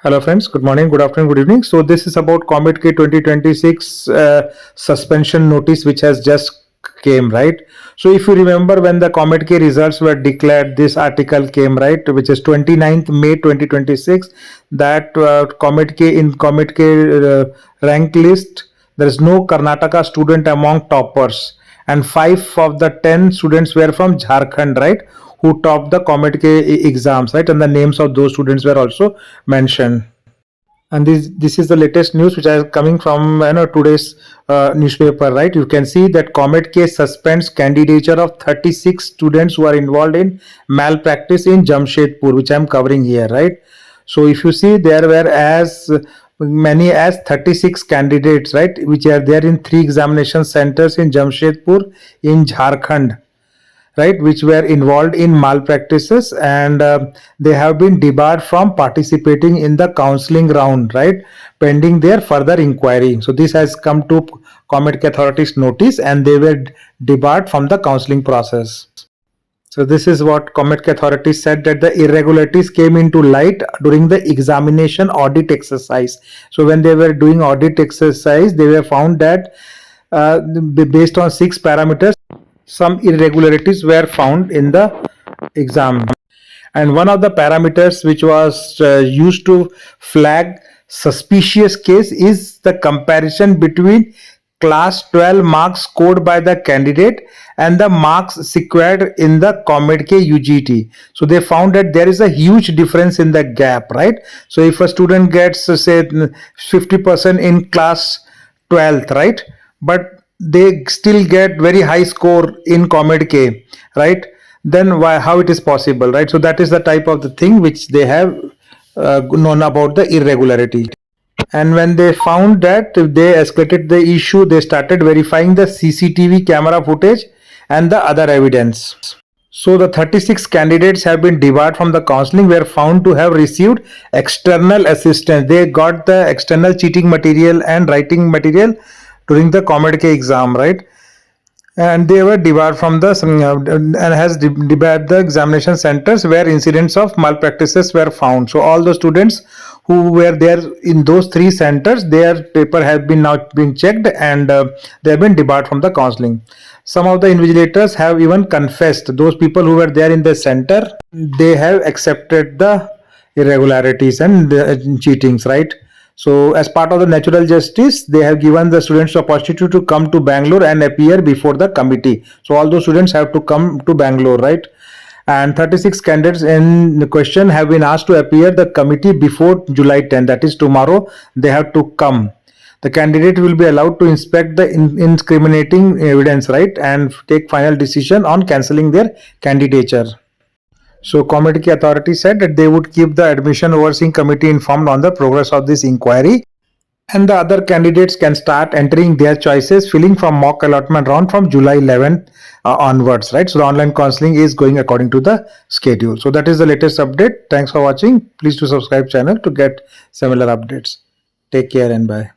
Hello friends, good morning, good afternoon, good evening. So this is about Comedk 2026 suspension notice which has just came, right? So if you remember when the Comedk results were declared, this article came, right, which is 29th May 2026, that Comedk rank list, there is no Karnataka student among toppers, and 5 of the 10 students were from Jharkhand, right, who topped the Comedk exams, right, and the names of those students were also mentioned. And this is the latest news which is coming from today's newspaper, right? You can see that Comedk suspends candidature of 36 students who are involved in malpractice in Jamshedpur, which I'm covering here, right? So if you see, there were as many as 36 candidates, right, which are there in 3 examination centers in Jamshedpur in Jharkhand, right, which were involved in malpractices, and they have been debarred from participating in the counseling round, right, pending their further inquiry. So this has come to Comedk authorities notice, and they were debarred from the counseling process. So this is what Comedk authorities said, that the irregularities came into light during the examination audit exercise. So when they were doing audit exercise, they were found that based on 6 parameters, some irregularities were found in the exam. And one of the parameters which was used to flag suspicious case is the comparison between class 12 marks scored by the candidate and the marks secured in the Comedk UGT. So they found that there is a huge difference in the gap, right? So if a student gets say 50% in class 12th, right, but they still get very high score in Comedk, right, then why, how it is possible, right? So that is the type of the thing which they have known about the irregularity. And when they found that, they escalated the issue, they started verifying the CCTV camera footage and the other evidence. So the 36 candidates have been debarred from the counseling, were found to have received external assistance. They got the external cheating material and writing material during the Comedk exam, right? And they were debarred from the and has debarred the examination centers where incidents of malpractices were found. So all the students who were there in those 3 centers, their paper has been now been checked, and they have been debarred from the counseling. Some of the invigilators have even confessed. Those people who were there in the center, they have accepted the irregularities and the cheatings, right? So as part of the natural justice, they have given the students the opportunity to come to Bangalore and appear before the committee. So all those students have to come to Bangalore, right? And 36 candidates in the question have been asked to appear the committee before July 10, that is tomorrow. They have to come. The candidate will be allowed to inspect the incriminating evidence, right, and take final decision on cancelling their candidature. So Comedk authority said that they would keep the admission overseeing committee informed on the progress of this inquiry, and the other candidates can start entering their choices, filling from mock allotment round from July 11th onwards, right? So the online counseling is going according to the schedule. So that is the latest update. Thanks for watching. Please do subscribe channel to get similar updates. Take care and bye.